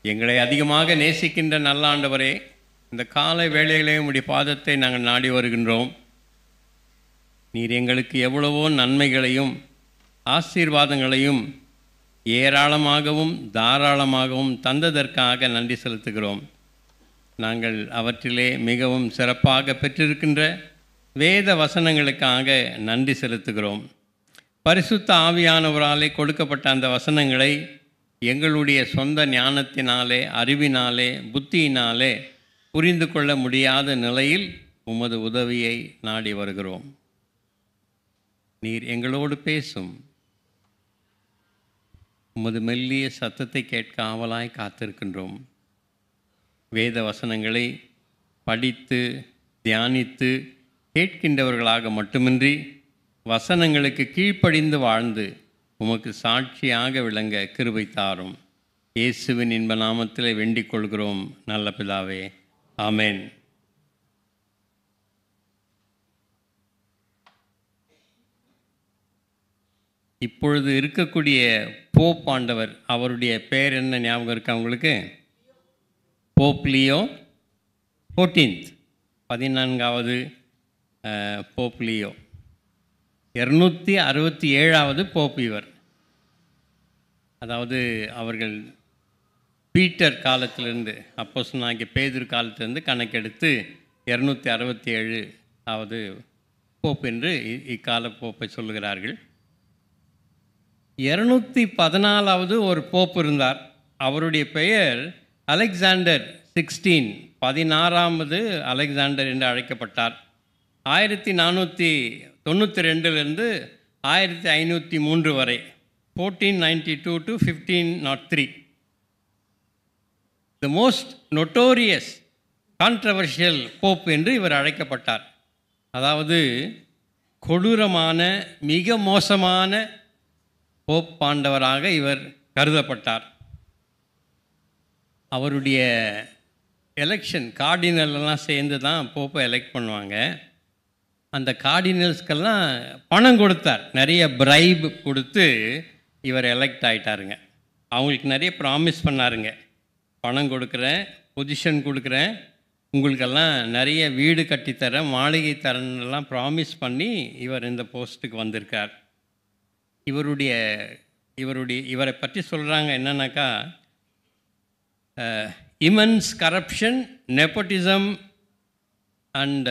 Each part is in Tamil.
எங்களை அதிகமாக நேசிக்கின்ற நல்ல ஆண்டவரே, இந்த காலை வேளையிலே உம்முடைய பாதத்தை நாங்கள் நாடி வருகின்றோம். நீர் எங்களுக்கு எவ்வளவோ நன்மைகளையும் ஆசீர்வாதங்களையும் ஏராளமாகவும் தாராளமாகவும் தந்ததற்காக நன்றி செலுத்துகிறோம். நாங்கள் அவற்றிலே மிகவும் சிறப்பாக பெற்றிருக்கின்ற வேத வசனங்களுக்காக நன்றி செலுத்துகிறோம். பரிசுத்த ஆவியானவராலே கொடுக்கப்பட்ட அந்த வசனங்களை எங்களுடைய சொந்த ஞானத்தினாலே, அறிவினாலே, புத்தியினாலே புரிந்து கொள்ள முடியாத நிலையில் உமது உதவியை நாடி வருகிறோம். நீர் எங்களோடு பேசும். உமது மெல்லிய சத்தத்தை கேட்க ஆவலாய் காத்திருக்கின்றோம். வேத வசனங்களை படித்து தியானித்து கேட்கின்றவர்களாக மட்டுமின்றி வசனங்களுக்கு கீழ்ப்படிந்து வாழ்ந்து உமக்கு சாட்சியாக விளங்க கிருபை தாரும். இயேசுவின் இன்ப நாமத்திலே வேண்டிக் கொள்கிறோம் நல்ல பிதாவே, ஆமென். இப்பொழுது இருக்கக்கூடிய போப் ஆண்டவர், அவருடைய பெயர் என்ன ஞாபகம் இருக்கா உங்களுக்கு? போப் லியோ 14th, 14வது போப் லியோ. 267வது போப் இவர். அதாவது அவர்கள் பீட்டர் காலத்திலிருந்து, அப்போஸ்தலனாகிய பேதுரு காலத்திலிருந்து கணக்கெடுத்து 267வது போப் என்று இக்கால போப்பை சொல்லுகிறார்கள். 214வது ஒரு போப் இருந்தார். அவருடைய பெயர் அலெக்சாண்டர் 16, 16வது அலெக்சாண்டர் என்று அழைக்கப்பட்டார். 1492 1503 வரை, 1492 to 1503. The most notorious controversial Pope என்று இவர் அழைக்கப்பட்டார். அதாவது கொடூரமான, மிக மோசமான போப் ஆண்டவராக இவர் கருதப்பட்டார். அவருடைய எலெக்ஷன், கார்டினல்லாம் சேர்ந்து தான் போப்பை எலெக்ட் பண்ணுவாங்க. அந்த கார்டினல்ஸ்க்கெல்லாம் பணம் கொடுத்தார். நிறைய பிரைப் கொடுத்து இவர் எலெக்ட் ஆகிட்டாருங்க. அவங்களுக்கு நிறைய ப்ராமிஸ் பண்ணாருங்க. பணம் கொடுக்குறேன், பொசிஷன் கொடுக்குறேன், உங்களுக்கெல்லாம் நிறைய வீடு கட்டித்தரேன், மாளிகை தரேன்னெல்லாம் ப்ராமிஸ் பண்ணி இவர் இந்த போஸ்ட்டுக்கு வந்திருக்கார். இவரை பற்றி சொல்கிறாங்க என்னன்னாக்கா, immense corruption, nepotism and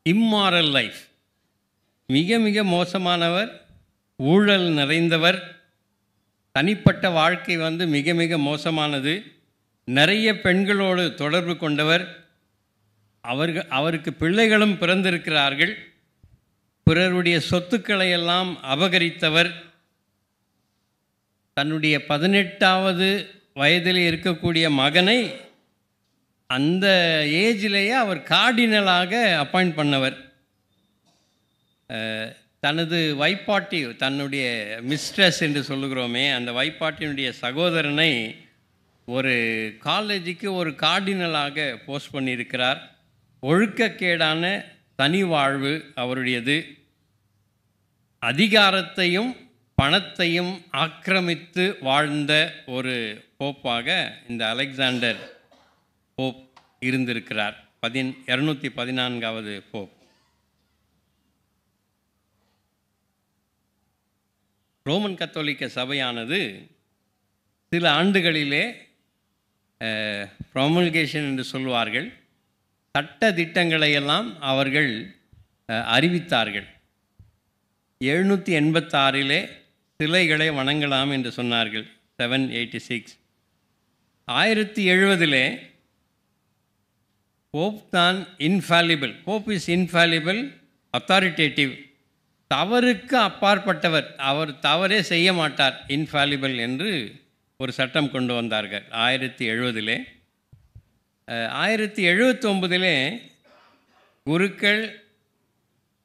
immoral life. மிக மிக மோசமானவர், ஊழல் நிறைந்தவர், தனிப்பட்ட வாழ்க்கை மிக மிக மோசமானது, நிறைய பெண்களோடு தொடர்பு கொண்டவர், அவருக்கு பிள்ளைகளும் பிறந்திருக்கிறார்கள், பிறருடைய சொத்துக்களை எல்லாம் அபகரித்தவர், தன்னுடைய 18வது வயதில் இருக்கக்கூடிய மகனை அந்த ஏஜிலேயே அவர் கார்டினலாக அப்பாயிண்ட் பண்ணவர். தனது வைப்பாட்டி, தன்னுடைய மிஸ்ட்ரஸ் என்று சொல்லுகிறோமே, அந்த வைப்பாட்டினுடைய சகோதரனை ஒரு காலேஜுக்கு ஒரு கார்டினலாக போஸ்ட் பண்ணியிருக்கிறார். ஒழுக்கக்கேடான தனி வாழ்வு அவருடையது. அதிகாரத்தையும் பணத்தையும் ஆக்கிரமித்து வாழ்ந்த ஒரு போப்பாக இந்த அலெக்சாண்டர் போப் இருந்திருக்கிறார். 214வது போப். ரோமன் கத்தோலிக்க சபையானது சில ஆண்டுகளிலே ப்ரொமல்கேஷன் என்று சொல்வார்கள், சட்ட திட்டங்களையெல்லாம் அவர்கள் அறிவித்தார்கள். 786 சிலைகளை வணங்கலாம் என்று சொன்னார்கள். 786. 1070 போப் தான் infallible. Pope is infallible, authoritative, தவறுக்கு அப்பாற்பட்டவர், அவர் தவறே செய்ய மாட்டார், இன்ஃபாலிபிள் என்று ஒரு சட்டம் கொண்டு வந்தார்கள் 1070. 1079 குருக்கள்,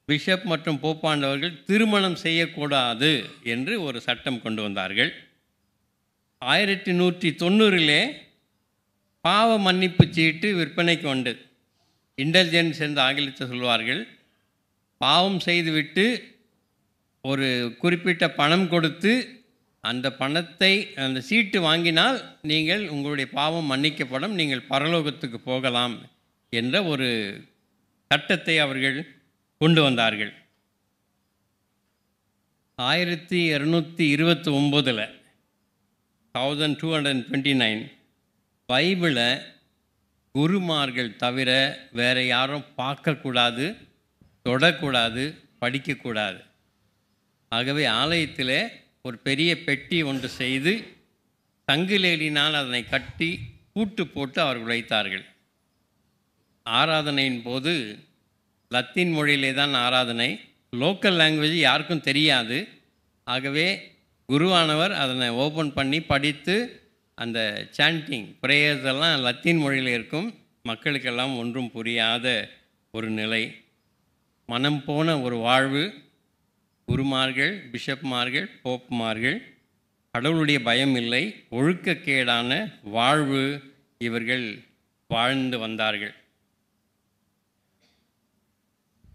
பிஷப் மற்றும் போப்பாண்டவர்கள் திருமணம் செய்யக்கூடாது என்று ஒரு சட்டம் கொண்டு வந்தார்கள். 1190 பாவ மன்னிப்பு சீட்டு விற்பனைக்கு வந்தது. இன்டெலிஜென்ஸ் என்று ஆங்கிலத்தில் சொல்வார்கள். பாவம் செய்துவிட்டு ஒரு குறிப்பிட்ட பணம் கொடுத்து அந்த பணத்தை அந்த சீட்டு வாங்கினால் நீங்கள் உங்களுடைய பாவம் மன்னிக்கப்படும், நீங்கள் பரலோகத்துக்கு போகலாம் என்ற ஒரு சட்டத்தை அவர்கள் கொண்டு வந்தார்கள். 1229 1229 பைபிளை குருமார்கள் தவிர வேறு யாரும் பார்க்கக்கூடாது, தொடக்கூடாது, படிக்கக்கூடாது. ஆகவே ஆலயத்தில் ஒரு பெரிய பெட்டி ஒன்று செய்து சங்கிலேலினால் அதனை கட்டி பூட்டு போட்டு அவர்கள் வைத்தார்கள். ஆராதனையின் போது லத்தீன் மொழியிலே தான் ஆராதனை, லோக்கல் லாங்குவேஜ் யாருக்கும் தெரியாது. ஆகவே குருவானவர் அதனை ஓப்பன் பண்ணி படித்து அந்த சாண்டிங் ப்ரேயர்ஸ் எல்லாம் லத்தீன் மொழியில் இருக்கும். மக்களுக்கெல்லாம் ஒன்றும் புரியாத ஒரு நிலை, மனம் போன ஒரு வாழ்வு. குருமார்கள், பிஷப்மார்கள், போப்மார்கள், கடவுளுடைய பயம் இல்லை, ஒழுக்கக்கேடான வாழ்வு இவர்கள் வாழ்ந்து வந்தார்கள்.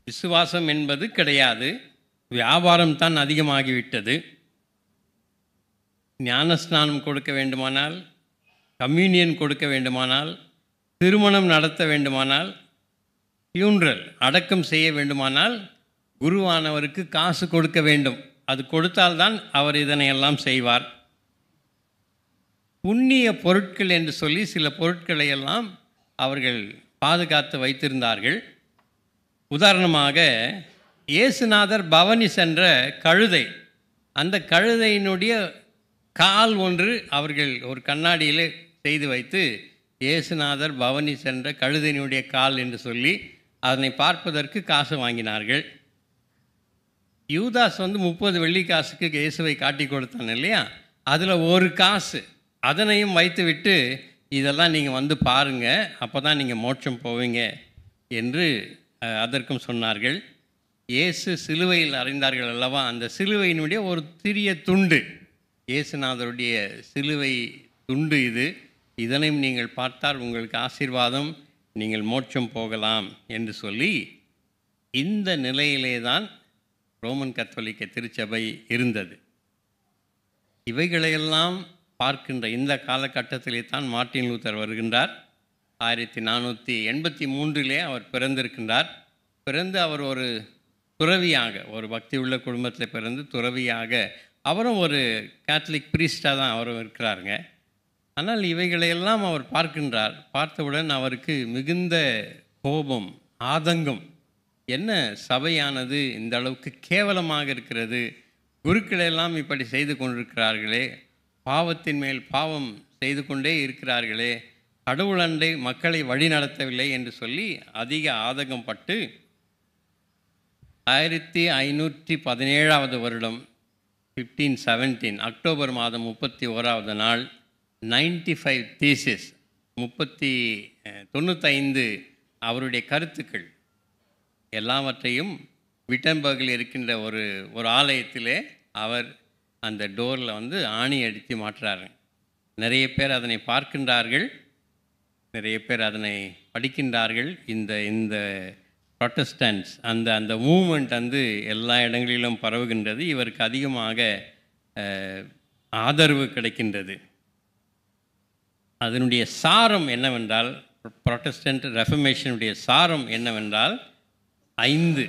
விசுவாசம் என்பது கிடையாது, வியாபாரம் தான் அதிகமாகிவிட்டது. ஞானஸ்நானம் கொடுக்க வேண்டுமானால், கம்யூனியன் கொடுக்க வேண்டுமானால், திருமணம் நடத்த வேண்டுமானால், ஃபியூனரல் அடக்கம் செய்ய வேண்டுமானால் குருவானவருக்கு காசு கொடுக்க வேண்டும். அது கொடுத்தால்தான் அவர் இதனையெல்லாம் செய்வார். புண்ணிய பொருட்கள் என்று சொல்லி சில பொருட்களை எல்லாம் அவர்கள் பாதுகாத்து வைத்திருந்தார்கள். உதாரணமாக இயேசுநாதர் பவனி சென்ற கழுதை, அந்த கழுதையினுடைய கால் ஒன்று அவர்கள் ஒரு கண்ணாடியில் செய்து வைத்து இயேசுநாதர் பவனி சென்ற கழுதையினுடைய கால் என்று சொல்லி அதனை பார்ப்பதற்கு காசு வாங்கினார்கள். யூதாஸ் 30 வெள்ளி காசுக்கு இயேசுவை காட்டி கொடுத்தான் இல்லையா, அதில் ஒரு காசு அதனையும் வைத்துவிட்டு இதெல்லாம் நீங்கள் வந்து பாருங்கள், அப்போ தான் நீங்கள் மோட்சம் போவீங்க என்று அதற்கும் சொன்னார்கள். இயேசு சிலுவையில் அறைந்தார்கள் அல்லவா, அந்த சிலுவையினுடைய ஒரு சிறிய துண்டு, இயேசுநாதருடைய சிலுவை துண்டு இது, இதனையும் நீங்கள் பார்த்தால் உங்களுக்கு ஆசீர்வாதம், நீங்கள் மோட்சம் போகலாம் என்று சொல்லி இந்த நிலையிலே தான் ரோமன் கத்தோலிக்க திருச்சபை இருந்தது. இவைகளையெல்லாம் பார்க்கின்ற இந்த காலகட்டத்திலே தான் மார்ட்டின் லூத்தர் வருகின்றார். 1483 அவர் பிறந்திருக்கின்றார். பிறந்து அவர் ஒரு துறவியாக, ஒரு பக்தி உள்ள குடும்பத்தில் பிறந்து துறவியாக, அவரும் ஒரு கேத்தலிக் பிரீஸ்டாக தான் அவரும் இருக்கிறாருங்க. ஆனால் இவைகளையெல்லாம் அவர் பார்க்கின்றார். பார்த்தவுடன் அவருக்கு மிகுந்த கோபம், ஆதங்கம். என்ன சபையானது இந்த அளவுக்கு கேவலமாக இருக்கிறது, குருக்களெல்லாம் இப்படி செய்து கொண்டிருக்கிறார்களே, பாவத்தின் மேல் பாவம் செய்து கொண்டே இருக்கிறார்களே, கடவுளண்டை மக்களை வழி நடத்தவில்லை என்று சொல்லி அதிக ஆதங்கம் பட்டு 1517 வருடம் 1517 அக்டோபர் மாதம் 31 நாள் 95 தீசிஸ் 95 அவருடைய கருத்துக்கள் எல்லாவற்றையும் விட்டன்பர்கில் இருக்கின்ற ஒரு ஆலயத்திலே அவர் அந்த டோரில் ஆணி அடித்து மாட்டுறாரு. நிறைய பேர் அதனை பார்க்கின்றார்கள், நிறைய பேர் அதனை படிக்கின்றார்கள். இந்த ப்ரொட்டஸ்டன்ட்ஸ் அந்த மூமெண்ட் எல்லா இடங்களிலும் பரவுகின்றது. இவருக்கு அதிகமாக ஆதரவு கிடைக்கின்றது. அதனுடைய சாரம் என்னவென்றால், ப்ரொட்டஸ்டன்ட் ரெஃபர்மேஷனுடைய சாரம் என்னவென்றால் 5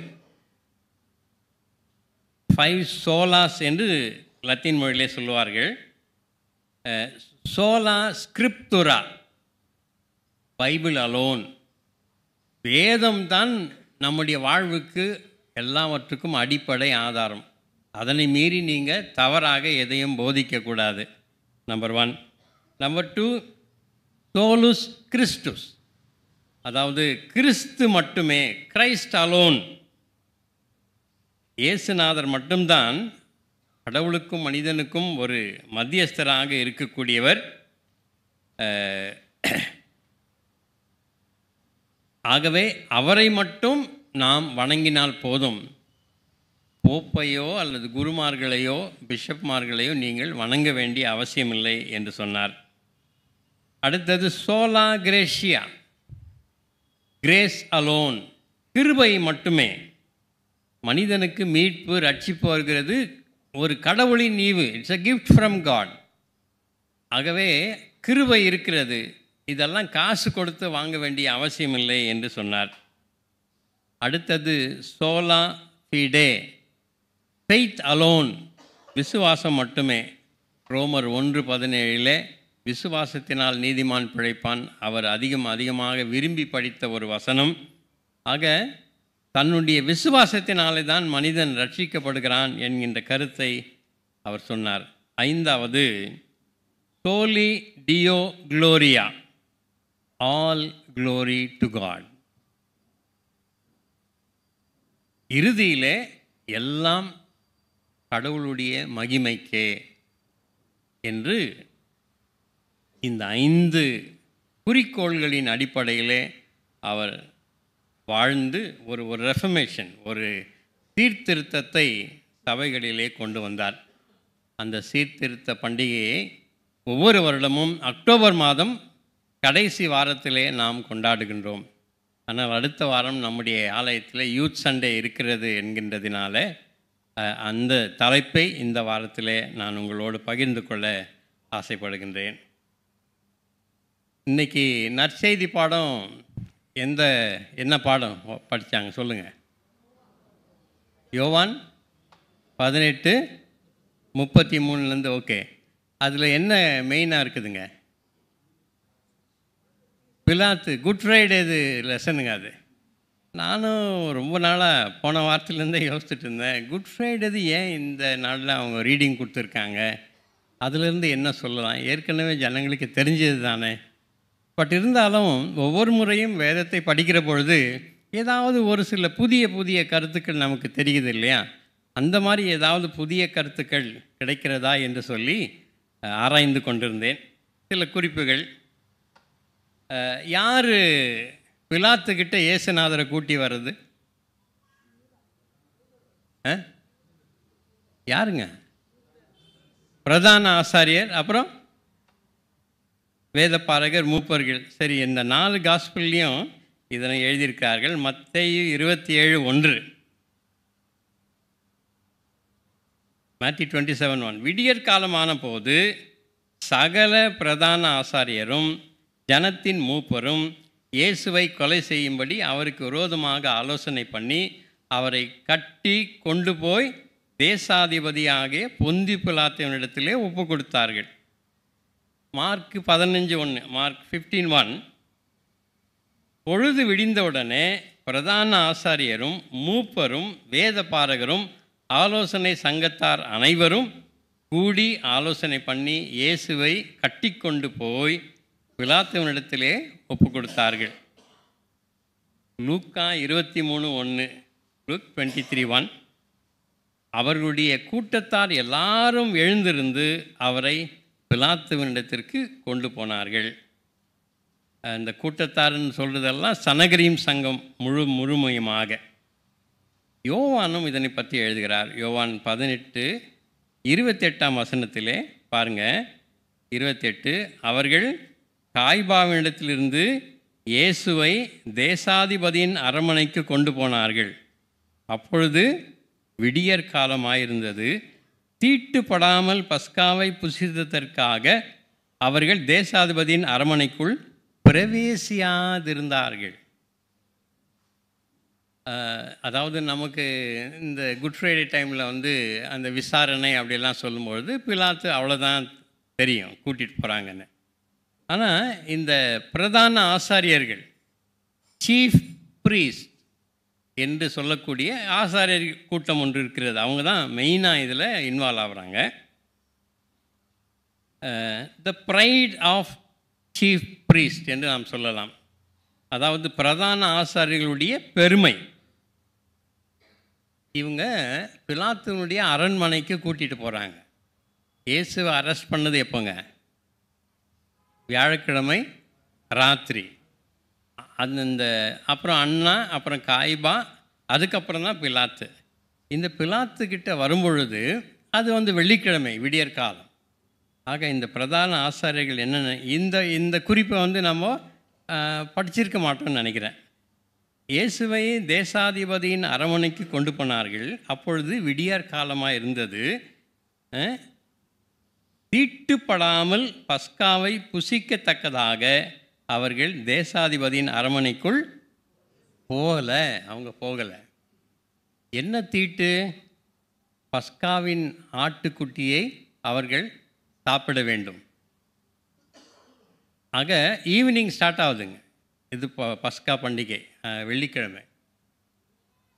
சோலாஸ் என்று லத்தீன் மொழியிலே சொல்லுவார்கள். சோலா ஸ்கிரிப்துரா, பைபிள் அலோன், வேதம்தான் நம்முடைய வாழ்வுக்கு எல்லாவற்றுக்கும் அடிப்படை ஆதாரம். அதனை மீறி நீங்கள் தவறாக எதையும் போதிக்கக்கூடாது. நம்பர் 1. நம்பர் 2, சோலுஸ் கிறிஸ்துஸ், அதாவது கிறிஸ்து மட்டுமே, கிரைஸ்ட் அலோன், இயேசுநாதர் மட்டும்தான் கடவுளுக்கும் மனிதனுக்கும் ஒரு மத்தியஸ்தராக இருக்கக்கூடியவர். ஆகவே அவரை மட்டும் நாம் வணங்கினால் போதும். போப்பையோ அல்லது குருமார்களையோ பிஷப்மார்களையோ நீங்கள் வணங்க வேண்டிய அவசியமில்லை என்று சொன்னார். அடுத்தது சோலா கிரேஷியா, கிரேஸ் அலோன், கிருபை மட்டுமே. மனிதனுக்கு மீட்பு ரட்சிப்பு வருகிறது ஒரு கடவுளின் ஈவு. It's a gift from God. ஆகவே கிருபை இருக்கிறது, இதெல்லாம் காசு கொடுத்து வாங்க வேண்டிய அவசியமில்லை என்று சொன்னார். அடுத்தது சோலா ஃபிடே, ஃபெய்த் அலோன், விசுவாசம் மட்டுமே. ரோமர் 1:17 விசுவாசத்தினால் நீதிமான் பிழைப்பான். அவர் அதிகமாக விரும்பி படித்த ஒரு வசனம். ஆக தன்னுடைய விசுவாசத்தினாலே தான் மனிதன் ரட்சிக்கப்படுகிறான் என்கின்ற கருத்தை அவர் சொன்னார். ஐந்தாவது சோலி டியோ க்ளோரியா, ஆல் க்ளோரி டு காட். இறுதியிலே எல்லாம் கடவுளுடைய மகிமைக்கே என்று இந்த 5 குறிக்கோள்களின் அடிப்படையிலே அவர் வாழ்ந்து ஒரு ரெஃபர்மேஷன், ஒரு சீர்திருத்தத்தை சபைகளிலே கொண்டு வந்தார். அந்த சீர்திருத்த பண்டிகையை ஒவ்வொரு வருடமும் அக்டோபர் மாதம் கடைசி வாரத்திலே நாம் கொண்டாடுகின்றோம். ஆனால் அடுத்த வாரம் நம்முடைய ஆலயத்தில் யூத் சண்டே இருக்கிறது என்கின்றதினால அந்த தலைப்பை இந்த வாரத்திலே நான் உங்களோடு பகிர்ந்து கொள்ள ஆசைப்படுகின்றேன். இன்றைக்கி நற்செய்தி பாடம் என்ன பாடம் படித்தாங்க சொல்லுங்கள்? யோவான் 18:33 ஓகே. அதில் என்ன மெயினாக இருக்குதுங்க? பிலாத்து குட் ஃப்ரைடே இது லெசனுங்க. அது நானும் ரொம்ப நாளாக போன வாரத்துலேருந்தே யோசிச்சுட்டு இருந்தேன். குட் ஃப்ரைடே ஏன் இந்த நாளில் அவங்க ரீடிங் கொடுத்துருக்காங்க, அதுலேருந்து என்ன சொல்லலாம்? ஏற்கனவே ஜனங்களுக்கு தெரிஞ்சது தானே. பட் இருந்தாலும் ஒவ்வொரு முறையும் வேதத்தை படிக்கிற பொழுது ஏதாவது ஒரு சில புதிய கருத்துக்கள் நமக்கு தெரியுது இல்லையா? அந்த மாதிரி ஏதாவது புதிய கருத்துக்கள் கிடைக்கிறதா என்று சொல்லி ஆராய்ந்து கொண்டிருந்தேன். சில குறிப்புகள். யார் பிலாத்துக்கிட்ட இயேசுநாதரை கூட்டி வர்றது? யாருங்க? பிரதான ஆசாரியர், அப்புறம் வேதபாரகர், மூப்பர்கள். சரி, இந்த 4 காஸ்பிள்லையும் இதனை எழுதியிருக்கார்கள். மத்தேயு 27:1, Matthew 27:1. விடியற் காலமான போது சகல பிரதான ஆசாரியரும் ஜனத்தின் மூப்பரும் இயேசுவை கொலை செய்யும்படி அவருக்கு விரோதமாக ஆலோசனை பண்ணி அவரை கட்டி கொண்டு போய் தேசாதிபதியாகிய பொந்தி பிலாத்துவினிடத்திலே ஒப்பு கொடுத்தார்கள். Mark 15:1, mark 15:1. பொழுது விடிந்தவுடனே பிரதான ஆசாரியரும் மூப்பரும் வேதபாரகரும் ஆலோசனை சங்கத்தார் அனைவரும் கூடி ஆலோசனை பண்ணி இயேசுவை கட்டி கொண்டு போய் பிலாத்துவினிடத்திலே ஒப்பு கொடுத்தார்கள். லூக்கா 23:1, லூக் 23:1. அவர்களுடைய கூட்டத்தார் எல்லாரும் எழுந்திருந்து அவரை பிலாத்துவினிடத்திற்கு கொண்டு போனார்கள். அந்த கூட்டத்தார்னு சொல்கிறதெல்லாம் சனகரீம் சங்கம் முழுமையுமாக. யோவானும் இதனை பற்றி எழுதுகிறார். யோவான் 18:28 பாருங்கள். 28. அவர்கள் காய்பாவினிடத்திலிருந்து இயேசுவை தேசாதிபதியின் அரண்மனைக்கு கொண்டு போனார்கள். அப்பொழுது விடியற் காலமாயிருந்தது. தீட்டுப்படாமல் பஸ்காவை புசித்ததற்காக அவர்கள் தேசாதிபதியின் அரண்மனைக்குள் பிரவேசியாதிருந்தார்கள். அதாவது நமக்கு இந்த குட் ஃப்ரைடே டைமில் அந்த விசாரணை அப்படியெல்லாம் சொல்லும்பொழுது பிலாத்து அவ்வளோதான் தெரியும், கூட்டிகிட்டு போகிறாங்கன்னு. ஆனால் இந்த பிரதான ஆசாரியர்கள், சீஃப் ப்ரீஸ்ட் என்று சொல்லக்கூடிய ஆசாரியர் கூட்டம் ஒன்று இருக்கிறது. அவங்க தான் மெயினாக இதில் இன்வால்வ் ஆகுறாங்க. த ப்ரைட் ஆஃப் சீஃப் ப்ரீஸ்ட் என்று நாம் சொல்லலாம். அதாவது பிரதான ஆசாரியர்களுடைய பெருமை. இவங்க பிலாத்துனுடைய அரண்மனைக்கு கூட்டிகிட்டு போகிறாங்க. இயேசுவை அரெஸ்ட் பண்ணது எப்போங்க? வியாழக்கிழமை ராத்திரி. அந்த அப்புறம் அண்ணா, அப்புறம் காய்பா, அதுக்கப்புறம் தான் பிலாத்து. இந்த பிலாத்துக்கிட்ட வரும்பொழுது அது வெள்ளிக்கிழமை விடியற் காலம். ஆக இந்த பிரதான ஆசாரியர்கள் என்னென்ன இந்த குறிப்பை நம்ம படிச்சிருக்க மாட்டோம்னு நினைக்கிறேன். இயேசுவை தேசாதிபதியின் அரண்மனைக்கு கொண்டு போனார்கள். அப்பொழுது விடியற் காலமாக இருந்தது. தீட்டுப்படாமல் பஸ்காவை புசிக்கத்தக்கதாக அவர்கள் தேசாதிபதியின் அரமனைக்குள் அவங்க போகலை. என்ன தீட்டு? பஸ்காவின் ஆட்டுக்குட்டியை அவர்கள் சாப்பிட வேண்டும். ஆக ஈவினிங் ஸ்டார்ட் ஆகுதுங்க. இது பஸ்கா பண்டிகை வெள்ளிக்கிழமை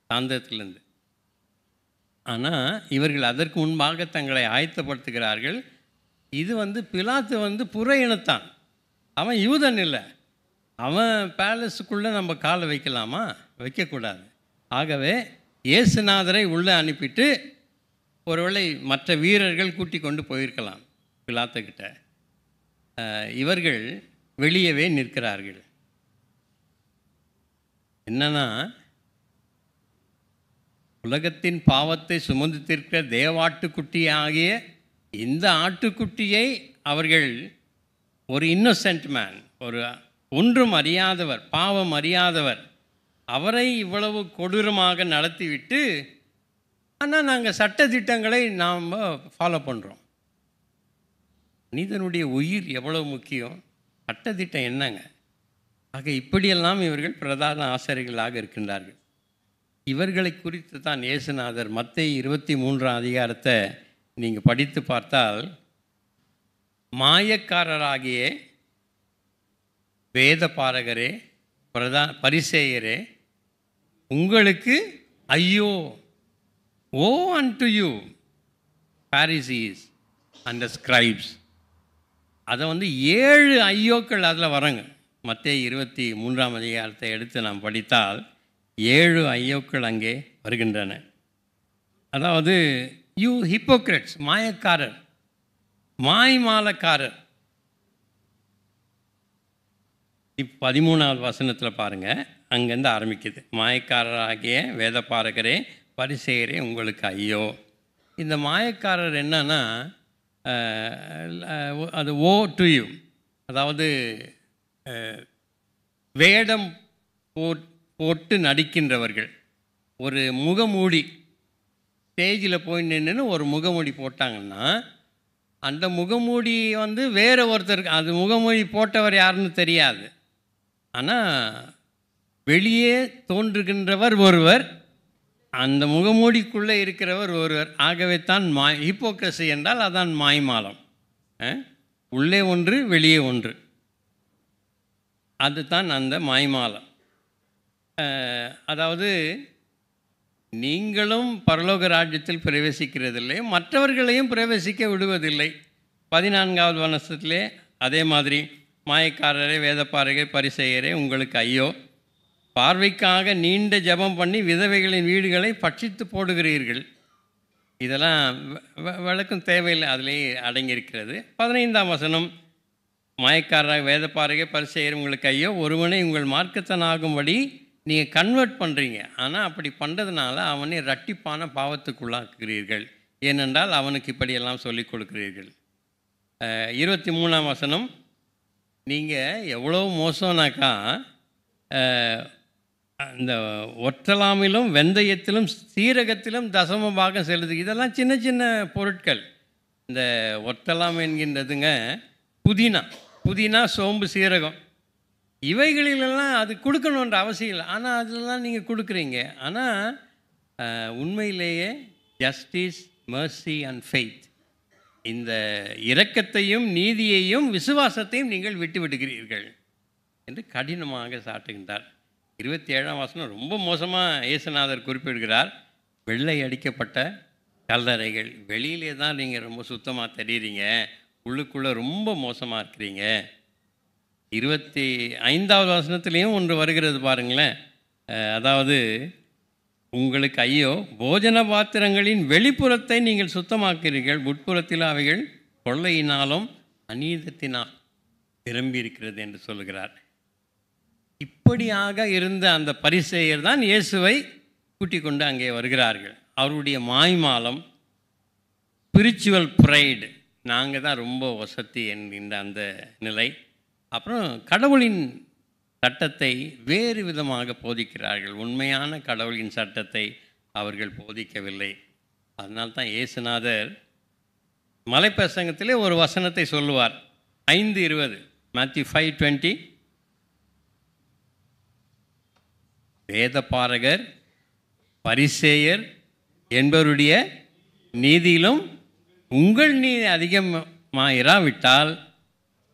சாயந்தரத்துலேருந்து. ஆனால் இவர்கள் அதற்கு முன்பாக தங்களை ஆயத்தப்படுத்துகிறார்கள். இது பிலாத்து புற இனத்தான், அவன் யூதன் இல்லை. அவன் பேலஸுக்குள்ளே நம்ம காலை வைக்கலாமா? வைக்கக்கூடாது. ஆகவே இயேசுநாதரை உள்ளே அனுப்பிட்டு ஒருவேளை மற்ற வீரர்கள் கூட்டி கொண்டு போயிருக்கலாம் பிலாத்துக்கிட்ட. இவர்கள் வெளியவே நிற்கிறார்கள். என்னன்னா, உலகத்தின் பாவத்தை சுமந்து தீர்க்கிற தேவாட்டுக்குட்டி ஆகிய இந்த ஆட்டுக்குட்டியை அவர்கள் ஒரு இன்னோசென்ட் மேன், ஒன்றும் அறியாதவர், பாவம் அறியாதவர், அவரை இவ்வளவு கொடூரமாக நடத்திவிட்டு, ஆனால் நாங்கள் சட்டத்திட்டங்களை நாம் ஃபாலோ பண்ணுறோம். மனிதனுடைய உயிர் எவ்வளவு முக்கியம், சட்டத்திட்டம் என்னங்க? ஆக இப்படியெல்லாம் இவர்கள் பிரதான ஆசிரியர்களாக இருக்கின்றார்கள். இவர்களை குறித்து தான் இயேசுநாதர் மத்தேயு 23ஆம் அதிகாரத்தை நீங்கள் படித்து பார்த்தால், மாயக்காரராகிய வேத பாரகரே, பரிசேயரே, உங்களுக்கு ஐயோ, ஓ அன்டு யூ பாரிசீஸ் அண்ட் ஸ்கிரைப்ஸ். அதை 7 ஐயோக்கள் அதில் வரங்க. மத்தேயு 23ஆம் அதிகாரத்தை எடுத்து நாம் படித்தால் 7 ஐயோக்கள் அங்கே வருகின்றன. அதாவது யூ ஹிப்போக்ரட்ஸ், மாயக்காரர், மாய்மாலக்காரர். 13வது வசனத்தில் பாருங்கள், அங்கேருந்து ஆரம்பிக்குது. மாயக்காரராகிய வேதபாரகரே, பரிசேயரே, உங்களுக்கு ஐயோ. இந்த மாயக்காரர் என்னன்னா, அது ஓ டு யூ, அதாவது வேடம் போட்டு நடிக்கின்றவர்கள். ஒரு முகமூடி, ஸ்டேஜில் போய் நின்று ஒரு முகமூடி போட்டாங்கன்னா, அந்த முகமூடி வேறு ஒருத்தருக்கு, அது முகமூடி போட்டவர் யாருன்னு தெரியாது. ஆனால் வெளியே தோன்றுகின்றவர் ஒருவர், அந்த முகமூடிக்குள்ளே இருக்கிறவர் ஒருவர். ஆகவே தான் ஹிப்போக்ரசி என்றால் அதான் மாய்மாலம். உள்ளே ஒன்று வெளியே ஒன்று, அதுதான் அந்த மாய்மாலம். அதாவது நீங்களும் பரலோக ராஜ்யத்தில் பிரவேசிக்கிறதில்லை, மற்றவர்களையும் பிரவேசிக்க விடுவதில்லை. 14வது வசனத்திலே அதே மாதிரி, மாயக்காரரே, வேதப்பாரகரே, பரிசேயரே, உங்களுக்கு ஐயோ, பார்வைக்காக நீண்ட ஜெபம் பண்ணி விதவைகளின் வீடுகளை பட்சித்து போடுகிறீர்கள். இதெல்லாம் விளக்கம் தேவையில்லை, அதிலே அடங்கியிருக்கிறது. 15ஆம் வசனம், மாயக்காரராக வேதப்பாரகே, பரிசேயர், உங்களுக்கு ஐயோ, ஒருவனை உங்கள் மார்க்கத்தனாகும்படி நீங்கள் கன்வெர்ட் பண்ணுறீங்க. ஆனால் அப்படி பண்ணுறதுனால அவனை இரட்டிப்பான பாவத்துக்குள்ளாக்குகிறீர்கள். ஏனென்றால் அவனுக்கு இப்படியெல்லாம் சொல்லிக் கொடுக்கிறீர்கள். 23ஆம் வசனம், நீங்கள் எவ்வளோ மோசம்னாக்கா, இந்த ஒற்றலாமிலும் வெந்தயத்திலும் சீரகத்திலும் தசம பாகம் செலுது. இதெல்லாம் சின்ன சின்ன பொருட்கள். இந்த ஒற்றலாம் என்கின்றதுங்க புதினா, சோம்பு, சீரகம், இவைகளிலெல்லாம் அது கொடுக்கணுன்ற அவசியம் இல்லை. ஆனால் அதெல்லாம் நீங்கள் கொடுக்குறீங்க. ஆனால் உண்மையிலேயே ஜஸ்டிஸ், மர்சி அண்ட் ஃபெய்த், இந்த இரக்கத்தையும் நீதியையும் விசுவாசத்தையும் நீங்கள் விட்டு விடுகிறீர்கள் என்று கடினமாக சாட்டுகின்றார். 27ஆம் வசனம் ரொம்ப மோசமாக இயேசுநாதர் குறிப்பிடுகிறார். வெள்ளை அடிக்கப்பட்ட கல்லறைகள், வெளியிலே தான் நீங்கள் ரொம்ப சுத்தமாக தெரியுறீங்க, உள்ளுக்குள்ளே ரொம்ப மோசமாக இருக்கிறீங்க. 25வது வசனத்துலேயும் ஒன்று வருகிறது பாருங்களேன். அதாவது, உங்களுக்கு ஐயோ, போஜன பாத்திரங்களின் வெளிப்புறத்தை நீங்கள் சுத்தமாக்கிறீர்கள், உட்புறத்தில் அவைகள் கொள்ளையினாலும் அநீதத்தினால் திரும்பி இருக்கிறது என்று சொல்லுகிறார். இப்படியாக இருந்த அந்த பரிசேயர் தான் இயேசுவை கூட்டிக் கொண்டு அங்கே வருகிறார்கள். அவருடைய மாய்மாலம், ஸ்பிரிச்சுவல் ப்ரைடு, நாங்கள் தான் ரொம்ப வசதி என்கின்ற அந்த நிலை. அப்புறம் கடவுளின் சட்டத்தை வேறு விதமாக போதிக்கிறார்கள். உண்மையான கடவுளின் சட்டத்தை அவர்கள் போதிக்கவில்லை. அதனால்தான் இயேசுநாதர் மலைப்பிரசங்கத்திலே ஒரு வசனத்தை சொல்லுவார். 5:20, Matthew 5:20. வேதபாரகர் பரிசேயர் என்பவருடைய நீதியிலும் உங்கள் நீதி அதிகமாயிராவிட்டால்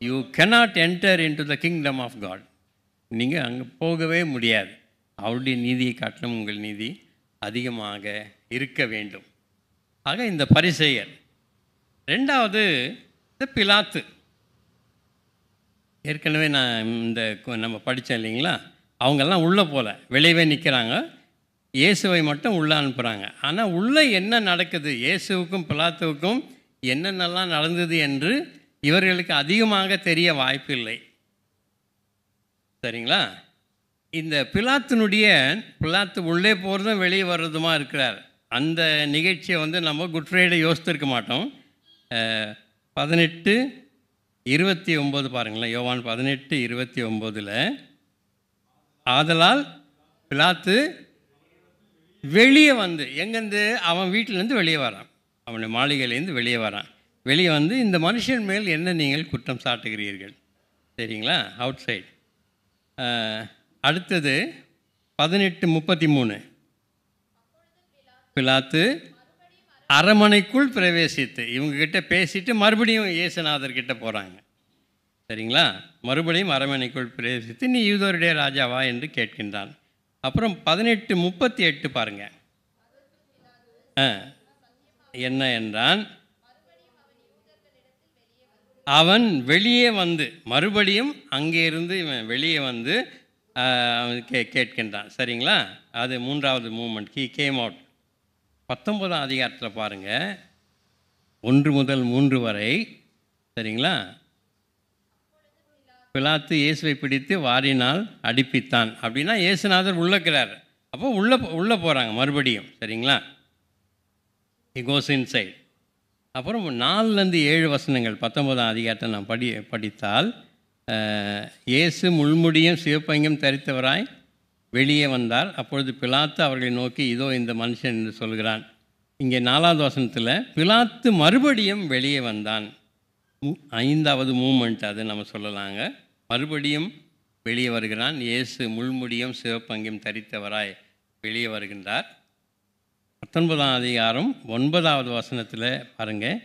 you cannot enter into the kingdom of God. நீங்கள் அங்கே போகவே முடியாது. அவருடைய நீதியை காட்டிலும் உங்கள் நீதி அதிகமாக இருக்க வேண்டும். ஆக இந்த பரிசேயர். ரெண்டாவது இந்த பிலாத்து. ஏற்கனவே நான் நம்ம படித்தேன் இல்லைங்களா, அவங்கெல்லாம் உள்ளே போகல, வெளியவே நிற்கிறாங்க. இயேசுவை மட்டும் உள்ளே அனுப்புகிறாங்க. ஆனால் உள்ளே என்ன நடக்குது, இயேசுவுக்கும் பிலாத்துவுக்கும் என்னென்னலாம் நடந்தது என்று இவர்களுக்கு அதிகமாக தெரிய வாய்ப்பில்லை. சரிங்களா? இந்த பிலாத்து உள்ளே போகிறதும் வெளியே வர்றதுமா இருக்கிறார். அந்த நிகழ்ச்சியை நம்ம குட் ஃப்ரைடே யோசித்திருக்க மாட்டோம். 18:29 பாருங்களேன். யோவான் 18:29. ஆதலால் பிலாத்து வெளியே வந்து, எங்கேருந்து, அவன் வீட்டிலேருந்து வெளியே வரான், அவனுடைய மாளிகையிலேருந்து வெளியே வரான். வெளியே வந்து இந்த மனுஷன் மேல் என்ன நீங்கள் குற்றம் சாட்டுகிறீர்கள்? சரிங்களா? Out side. அடுத்தது 18:33. பிலாத்து அரமனைக்குள் பிரவேசித்து இவங்ககிட்ட பேசிட்டு மறுபடியும் இயேசுநாதர்கிட்ட போகிறாங்க. சரிங்களா? மறுபடியும் அரமனைக்குள் பிரவேசித்து நீ யூதருடைய ராஜாவா என்று கேட்கின்றான். அப்புறம் 18:38 பாருங்க. என்ன என்றான், அவன் வெளியே வந்து, மறுபடியும் அங்கே இருந்து இவன் வெளியே வந்து அவன் கேட்கின்றான். சரிங்களா? அது மூன்றாவது மூமெண்ட். He came out. 19ஆம் அதிகாரத்தில் பாருங்கள், 1 முதல் 3 வரை. சரிங்களா? பிலாத்து இயேசுவை பிடித்து வாரினால் அடிப்பித்தான். அப்படின்னா இயேசுநாதர் உள்ளக்கிறார். அப்போ உள்ளே போகிறாங்க மறுபடியும். சரிங்களா? He goes inside. அப்புறம் 4-7 வசனங்கள் 19ஆம் அதிகாரத்தை நாம் படித்தால், இயேசு முள்முடியும் சிவப்பங்கும் தரித்தவராய் வெளியே வந்தார். அப்பொழுது பிலாத்து அவர்களை நோக்கி இதோ இந்த மனுஷன் என்று சொல்கிறான். இங்கே 4வது வசனத்தில் பிலாத்து மறுபடியும் வெளியே வந்தான். 5வது மூமெண்ட் அது நம்ம சொல்லலாங்க. மறுபடியும் வெளியே வருகிறான். இயேசு முள்முடியும் சிவப்பங்கும் தரித்தவராய் வெளியே வருகின்றார். 19ஆம் அதிகாரம் 9வது வசனத்தில் பாருங்கள்,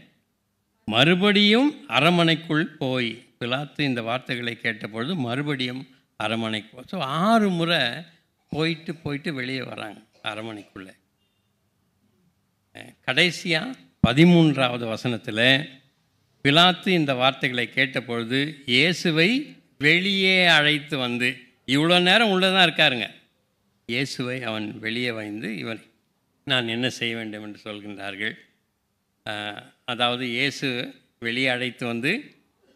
மறுபடியும் அரமனைக்குள் போய், பிலாத்து இந்த வார்த்தைகளை கேட்டபொழுது மறுபடியும் அரமனைக்கு ஸோ 6 முறை போயிட்டு வெளியே வராங்க அரமனைக்குள்ளே. கடைசியாக 13வது வசனத்தில் பிலாத்து இந்த வார்த்தைகளை கேட்டபொழுது இயேசுவை வெளியே அழைத்து வந்து, இவ்வளோ நேரம் உள்ளே தான் இருக்காருங்க, இயேசுவை அவன் வெளியே வந்து இவன் நான் என்ன செய்ய வேண்டும் என்று சொல்கின்றார்கள். அதாவது இயேசு வெளியே அழைத்து வந்து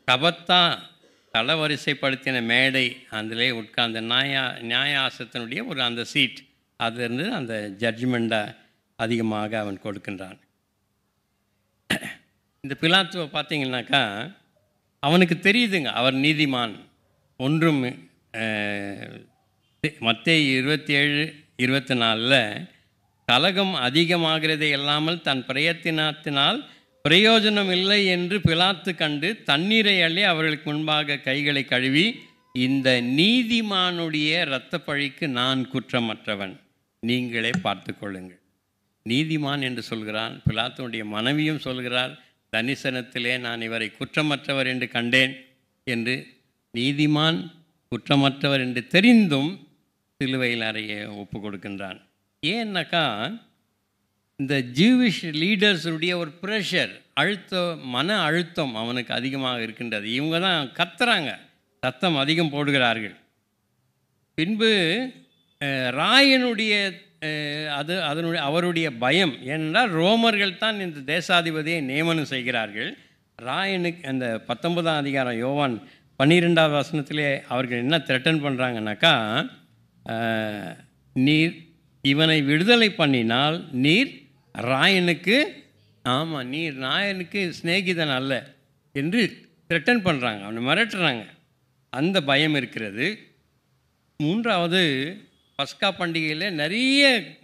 கபத்தா தளவரிசைப்படுத்தின மேடை, அதிலே உட்கார்ந்த நியாயாசத்தினுடைய ஒரு அந்த சீட், அதிலிருந்து அந்த ஜட்ஜ்மெண்ட்டை அதிகமாக அவன் கொடுக்கின்றான். இந்த பிலாத்துவை பார்த்தீங்கன்னாக்கா அவனுக்கு தெரியுதுங்க, அவர் நீதிமான். ஒன்றும் மத்தேயு 27:24 கலகம் அதிகமாகிறதை இல்லாமல் தன் பிரயத்தினத்தினால் பிரயோஜனம் இல்லை என்று பிலாத்து கண்டு தண்ணீரை அள்ளி அவர்களுக்கு முன்பாக கைகளை கழுவி, இந்த நீதிமானுடைய இரத்த பழிக்கு நான் குற்றமற்றவன், நீங்களே பார்த்து கொள்ளுங்கள். நீதிமான் என்று சொல்கிறான். பிலாத்துடைய மனைவியும் சொல்கிறார், தரிசனத்திலே நான் இவரை குற்றமற்றவர் என்று கண்டேன் என்று. நீதிமான் குற்றமற்றவர் என்று தெரிந்தும் சிலுவையில் அறைய ஒப்பு கொடுக்கின்றான். ஏன்னாக்கா இந்த ஜூவிஷ் லீடர்ஸுடைய ஒரு ப்ரெஷர், மன அழுத்தம் அவனுக்கு அதிகமாக இருக்கின்றது. இவங்க தான் கத்துறாங்க, சத்தம் அதிகம் போடுகிறார்கள். பின்பு ராயனுடைய அவருடைய பயம், ஏனென்றால் ரோமர்கள் தான் இந்த தேசாதிபதியை நியமனம் செய்கிறார்கள். ராயனுக்கு அந்த 19ஆம் அதிகாரம் யோவான் 12வது வசனத்திலே அவர்கள் என்ன த்ரெட்டன் பண்ணுறாங்கனாக்கா, நீர் இவனை விடுதலை பண்ணினால் நீர் ராயனுக்கு, ஆமாம், நீர் ராயனுக்கு சிநேகிதன் அல்ல என்று த்ரெட்டன் பண்ணுறாங்க, அவனை மிரட்டுறாங்க. அந்த பயம் இருக்கிறது. 3வது, பஸ்கா பண்டிகையில் நிறைய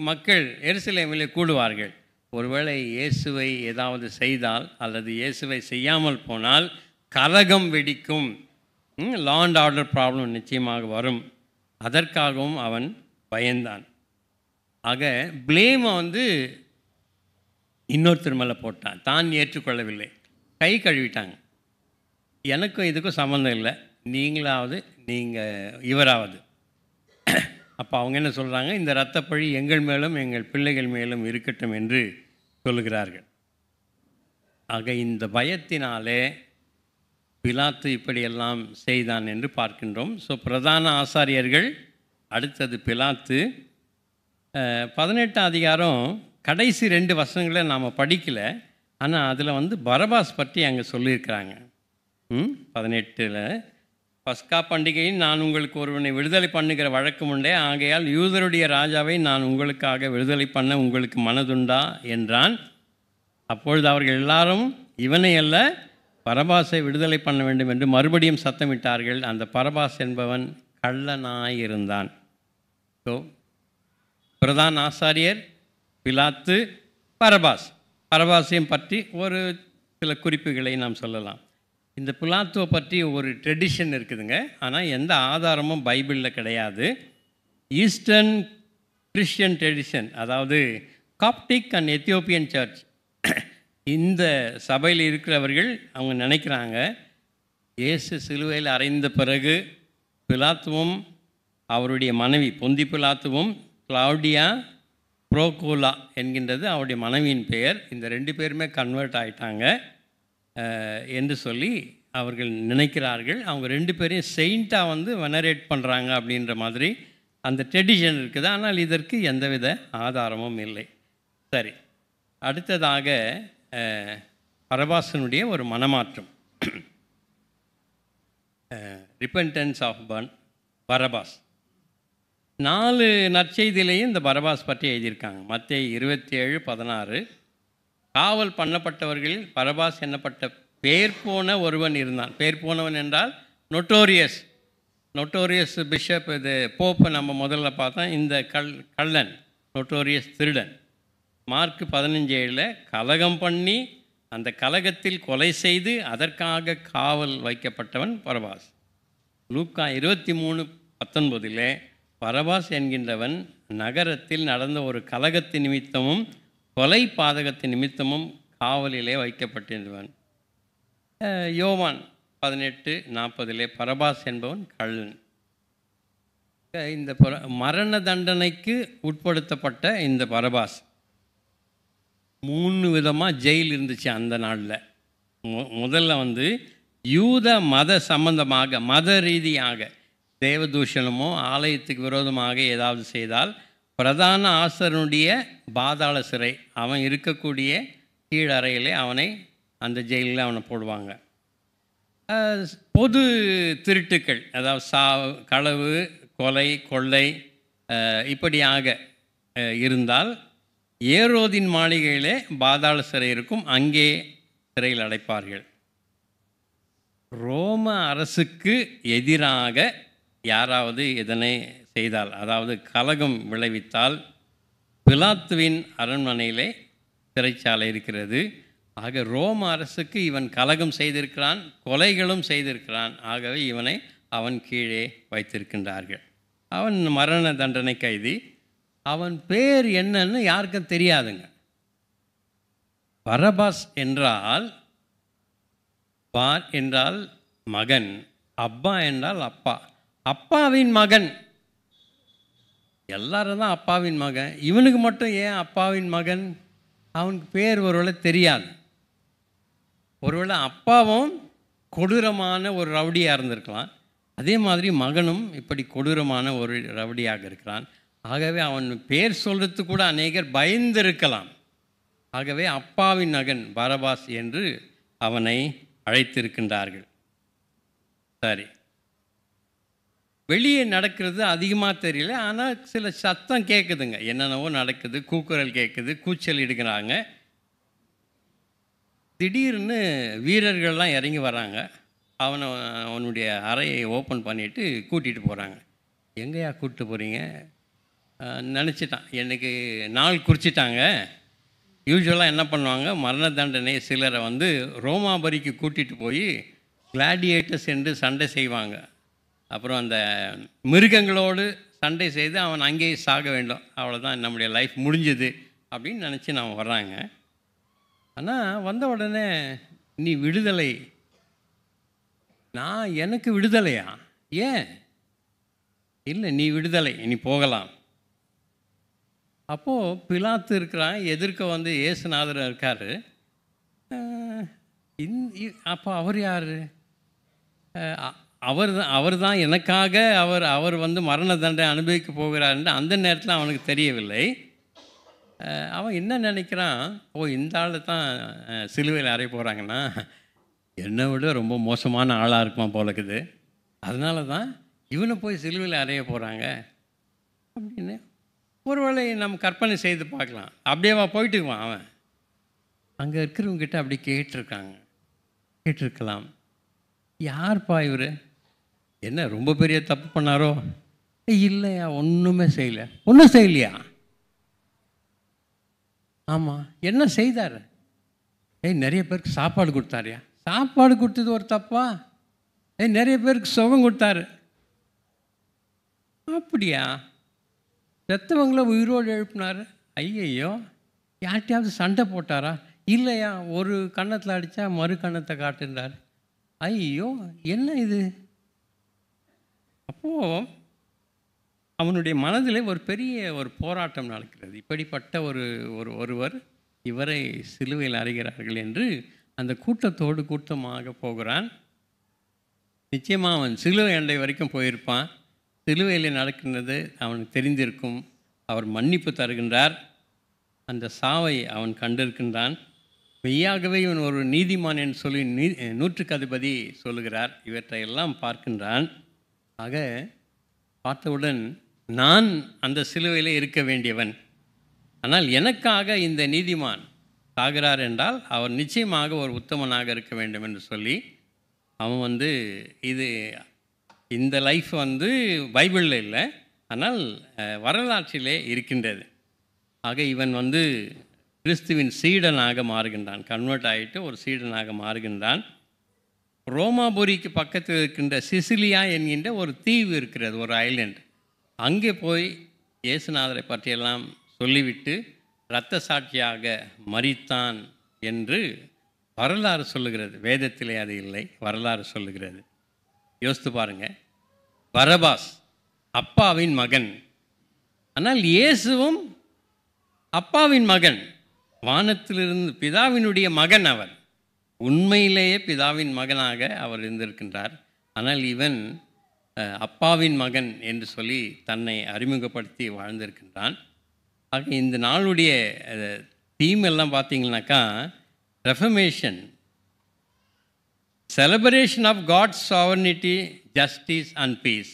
மக்கள் எருசலேமில் கூடுவார்கள். ஒருவேளை இயேசுவை ஏதாவது செய்தால் அல்லது இயேசுவை செய்யாமல் போனால் கலகம் வெடிக்கும், லா அண்ட் ஆர்டர் ப்ராப்ளம் நிச்சயமாக வரும். அதற்காகவும் அவன் பயந்தான். ஆக ப்ளேமை இன்னொருத்தர் மேலே போட்டான், தான் ஏற்றுக்கொள்ளவில்லை. கை கழுவிட்டாங்க. எனக்கும் இதுக்கும் சம்மந்தம் இல்லை, நீங்களாவது இவராவது. அப்போ அவங்க என்ன சொல்கிறாங்க, இந்த இரத்தப்பழி எங்கள் மேலும் எங்கள் பிள்ளைகள் மேலும் இருக்கட்டும் என்று சொல்லுகிறார்கள். ஆக இந்த பயத்தினாலே பிலாத்து இப்படியெல்லாம் செய்தான் என்று பார்க்கின்றோம். ஸோ பிரதான ஆசாரியர்கள், அடுத்தது பிலாத்து. 18ஆம் அதிகாரம் கடைசி 2 வசனங்களை நாம் படிக்கலை, ஆனால் அதில் பரபாஸ் பற்றி அங்கே சொல்லியிருக்கிறாங்க. 18 பஸ்கா பண்டிகையில் நான் உங்களுக்கு ஒருவனை விடுதலை பண்ணுகிற வழக்கம் உண்டே, ஆகையால் யூதருடைய ராஜாவை நான் உங்களுக்காக விடுதலை பண்ண உங்களுக்கு மனதுண்டா என்றான். அப்பொழுது அவர்கள் எல்லாரும் இவனை அல்ல பரபாசை விடுதலை பண்ண வேண்டும் என்று மறுபடியும் சத்தமிட்டார்கள். அந்த பரபாஸ் என்பவன் கள்ளனாயிருந்தான். ஸோ பிரதான ஆசாரியர், பிலாத்து, பரபாசையும் பற்றி ஒரு சில குறிப்புகளை நாம் சொல்லலாம். இந்த பிலாத்துவை பற்றி ஒரு ட்ரெடிஷன் இருக்குதுங்க, ஆனால் எந்த ஆதாரமும் பைபிளில் கிடையாது. ஈஸ்டர்ன் கிறிஸ்டியன் ட்ரெடிஷன், அதாவது காப்டிக் அண்ட் எத்தியோப்பியன் சர்ச், இந்த சபையில் இருக்கிறவர்கள் அவங்க நினைக்கிறாங்க, இயேசு சிலுவையில் அறைந்த பிறகு பிலாத்துவும் அவருடைய மனைவி பொந்தி பிலாத்துவும் கிளவுடியா ப்ரோகோலா என்கின்றது அவருடைய மனைவியின் பெயர், இந்த 2 பேருமே கன்வெர்ட் ஆகிட்டாங்க என்று சொல்லி அவர்கள் நினைக்கிறார்கள். அவங்க 2 பேரையும் செயிண்ட்டாக வெனரேட் பண்ணுறாங்க அப்படின்ற மாதிரி அந்த ட்ரெடிஷன் இருக்குது. ஆனால் இதற்கு எந்தவித ஆதாரமும் இல்லை. சரி, அடுத்ததாக பரபாசனுடைய ஒரு மனமாற்றம், ரிப்பென்டன்ஸ் ஆஃப் பரபாஸ். 4 நற்செய்தியிலையும் இந்த பரபாஸ் பற்றி எழுதியிருக்காங்க. மத்தேயு 27:16, காவல் பண்ணப்பட்டவர்களில் பரபாஸ் என்னப்பட்ட பேர் போன ஒருவன் இருந்தான். பேர் போனவன் என்றால் நொட்டோரியஸ் பிஷப், இது போப்பை நம்ம முதல்ல பார்த்தோம். இந்த கள்ளன், நொட்டோரியஸ் திருடன். மார்க் 15:7 கலகம் பண்ணி அந்த கலகத்தில் கொலை செய்து அதற்காக காவல் வைக்கப்பட்டவன் பரபாஸ். லூக்கா 23:19 பரபாஸ் என்கின்றவன் நகரத்தில் நடந்த ஒரு கலகத்தின் நிமித்தமும் கொலை பாதகத்தின் நிமித்தமும் காவலிலே வைக்கப்பட்டிருந்தவன். யோவான் 18:40 பரபாஸ் என்பவன் கள்ளன். இந்த மரண தண்டனைக்கு உட்படுத்தப்பட்ட இந்த பரபாஸ் 3 விதமாக ஜெயில் இருந்துச்சு அந்த நாளில். முதல்ல யூத மத சம்பந்தமாக, மத ரீதியாக தேவதூஷணமோ ஆலயத்துக்கு விரோதமாக ஏதாவது செய்தால் பிரதான ஆசாரியனுடைய பாதாள சிறை, அவன் இருக்கக்கூடிய கீழறையிலே அவனை அந்த ஜெயிலில் அவனை போடுவாங்க. பொது திருட்டுக்கள், அதாவது களவு, கொலை, கொள்ளை இப்படியாக இருந்தால் ஏரோதின் மாளிகையிலே பாதாள சிறை இருக்கும், அங்கே சிறையில் அடைப்பார்கள். ரோம அரசுக்கு எதிராக யாராவது இதனை செய்தால், அதாவது கலகம் விளைவித்தால், பிலாத்துவின் அரண்மனையிலே சிறைச்சாலை இருக்கிறது. ஆக ரோம அரசுக்கு இவன் கலகம் செய்திருக்கிறான், கொலைகளும் செய்திருக்கிறான். ஆகவே இவனை அவன் கீழே வைத்திருக்கின்றார்கள். அவன் மரண தண்டனை கைதி. அவன் பேர் என்னன்னு யாருக்கும் தெரியாதுங்க. பரபாஸ் என்றால் பார் என்றால் மகன், அப்பா என்றால் அப்பா, அப்பாவின் மகன். எல்லாரும் தான் அப்பாவின் மகன், இவனுக்கு மட்டும் ஏன் அப்பாவின் மகன்? அவனுக்கு பேர் ஒருவேளை தெரியாது. ஒருவேளை அப்பாவும் கொடூரமான ஒரு ரவுடியாக இருந்திருக்கலாம், அதே மாதிரி மகனும் இப்படி கொடூரமான ஒரு ரவுடியாக இருக்கிறான். ஆகவே அவன் பேர் சொல்கிறது கூட அநேகர் பயந்திருக்கலாம். ஆகவே அப்பாவின் மகன் பரபாஸ் என்று அவனை அழைத்திருக்கின்றார்கள். சரி, வெளியே நடக்கிறது அதிகமாக தெரியல, ஆனால் சில சத்தம் கேட்குதுங்க, என்னென்னவோ நடக்குது, கூக்குரல் கேட்குது, கூச்சல் இடுக்கிறாங்க. திடீர்னு வீரர்கள்லாம் இறங்கி வராங்க. அவனுடைய அறையை ஓப்பன் பண்ணிவிட்டு கூட்டிகிட்டு போகிறாங்க. எங்கேயா கூப்பிட்டு போகிறீங்க? நினச்சிட்டான், எனக்கு நாள் குறிச்சிட்டாங்க, யூசுவலாக என்ன பண்ணுவாங்க, மரண தண்டனை சிலரை வந்து ரோமாபுரிக்கு கூட்டிகிட்டு போய் கிளாடியேட்டர்ஸ் என்று சண்டை செய்வாங்க. அப்புறம் அந்த மிருகங்களோடு சண்டை செய்து அவன் அங்கேயே சாக வேண்டும், அவ்வளோதான் நம்முடைய லைஃப் முடிஞ்சுது அப்படின்னு நினச்சி நாம் வர்றாங்க. ஆனால் வந்த உடனே நீ விடுதலை, நான் எனக்கு விடுதலையா? ஏன் இல்லை, நீ விடுதலை, நீ போகலாம். அப்போது பிலாத்து இருக்கிறான், எதிர்க்க வந்து இயேசுநாதர் இருக்கார். அப்போ அவர் யார்? அவர் தான் எனக்காக அவர் வந்து மரண தண்டனை அனுபவிக்க போகிறாருன்னு அந்த நேரத்தில் அவனுக்கு தெரியவில்லை. அவன் என்ன நினைக்கிறான், இந்த ஆள் தான் சிலுவையில் அறைய போகிறாங்கன்னா என்னை விட ரொம்ப மோசமான ஆளாக இருக்குமா போல இருக்குது, அதனால தான் இவனை போய் சிலுவையில் அறைய போகிறாங்க அப்படின்னு ஒருவேளை நம்ம கற்பனை செய்து பார்க்கலாம். அப்படியேவா போயிட்டுக்குவான் அவன். அங்கே இருக்கிறவங்ககிட்ட அப்படி கேட்டிருக்கலாம், யார்ப்பா இவர், என்ன ரொம்ப பெரிய தப்பு பண்ணாரோ? இல்லையா, ஒன்றுமே செய்யலை. ஒன்றும் செய்யலையா? ஆமாம், என்ன செய்தார்? நிறைய பேருக்கு சாப்பாடு கொடுத்தாருயா. சாப்பாடு கொடுத்தது ஒரு தப்பா? நிறைய பேருக்கு சுகம் கொடுத்தாரு. அப்படியா? செத்தவங்கள உயிரோடு எழுப்பினார். ஐயையோ, யார்கிட்டையாவது சண்டை போட்டாரா? இல்லையா, ஒரு கன்னத்தில் அடித்தா மறு கன்னத்தை காட்டுன்றார். ஐயோ, என்ன இது? அப்போது அவனுடைய மனதில் ஒரு பெரிய ஒரு போராட்டம் நடக்கிறது. இப்படிப்பட்ட ஒருவர் இவரை சிலுவையில் அறைகிறார்கள் என்று அந்த கூட்டத்தோடு கூட்டமாக போகிறான். நிச்சயமாக அவன் சிலுவை அண்டை வரைக்கும் போயிருப்பான். சிலுவையில் நடக்கின்றது அவனுக்கு தெரிந்திருக்கும். அவர் மன்னிப்பு தருகின்றார். அந்த சாவை அவன் கண்டிருக்கின்றான். மெய்யாகவே இவன் ஒரு நீதிமான் என்று சொல்லி நூற்றுக்கு அதிபதி சொல்லுகிறார். இவற்றையெல்லாம் பார்க்கின்றான். ஆக பார்த்தவுடன் நான் அந்த சிலுவையில் இருக்க வேண்டியவன், ஆனால் எனக்காக இந்த நீதிமான் சாகிறார் என்றால் அவர் நிச்சயமாக ஒரு உத்தமனாக இருக்க வேண்டும் என்று சொல்லி அவன் வந்து இந்த லைஃப் வந்து பைபிளில் இல்லை, ஆனால் வரலாற்றிலே இருக்கின்றது. ஆக இவன் வந்து கிறிஸ்துவின் சீடனாக மாறுகின்றான். கன்வெர்ட் ஆகிட்டு ஒரு சீடனாக மாறுகின்றான். ரோமாபுரிக்கு பக்கத்தில் இருக்கின்ற சிசிலியா என்கின்ற ஒரு தீவு இருக்கிறது, ஒரு ஐலண்ட். அங்கே போய் இயேசுநாதரை பற்றியெல்லாம் சொல்லிவிட்டு இரத்த சாட்சியாக மரித்தான் என்று வரலாறு சொல்லுகிறது. வேதத்திலே அது இல்லை, வரலாறு சொல்லுகிறது. யோசித்து பாருங்கள், பரபாஸ் அப்பாவின் மகன், ஆனால் இயேசுவும் அப்பாவின் மகன், வானத்திலிருந்து பிதாவினுடைய மகன். அவர் உண்மையிலேயே பிதாவின் மகனாக அவர் இருந்திருக்கின்றார். ஆனால் இவன் அப்பாவின் மகன் என்று சொல்லி தன்னை அறிமுகப்படுத்தி வாழ்ந்திருக்கின்றான். ஆக இந்த நாளுடைய தீம் எல்லாம் பார்த்தீங்கன்னாக்கா, reformation, celebration of God's sovereignty, justice and peace.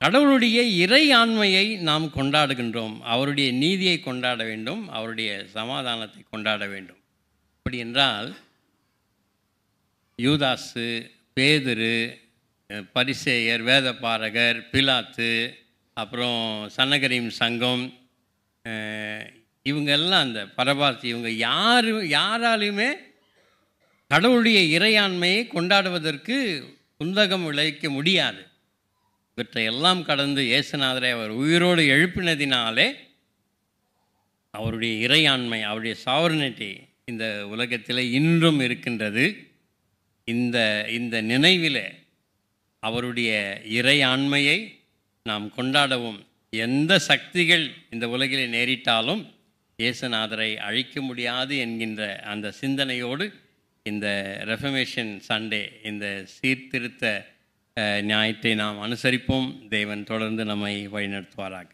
கடவுளுடைய இறை ஆண்மையை நாம் கொண்டாடுகின்றோம். அவருடைய நீதியை கொண்டாட வேண்டும், அவருடைய சமாதானத்தை கொண்டாட வேண்டும். அப்படி என்றால் யூதாசு, பேதுரு, பரிசேயர், வேதபாரகர், பிலாத்து, அப்புறம் சன்னகரிம் சங்கம், இவங்கெல்லாம் அந்த பரபாஸ், இவங்க யாராலையுமே கடவுளுடைய இறையாண்மையை கொண்டாடுவதற்கு குந்தகம் விளைவிக்க முடியாது. இவற்றையெல்லாம் கடந்து இயேசுநாதரை அவர் உயிரோடு எழுப்பினதினாலே அவருடைய இறையாண்மை, அவருடைய சாவர்னிட்டி இந்த உலகத்தில் இன்றும் இருக்கின்றது. இந்த நினைவில் அவருடைய இறையாண்மையை நாம் கொண்டாடவும், எந்த சக்திகள் இந்த உலகில் நேரிட்டாலும் இயேசுநாதரை அழிக்க முடியாது என்கின்ற அந்த சிந்தனையோடு இந்த ரெஃபர்மேஷன் சண்டே, இந்த சீர்திருத்த ஞாயிற்றை நாம் அனுசரிப்போம். தேவன் தொடர்ந்து நம்மை வழிநடத்துவாராக.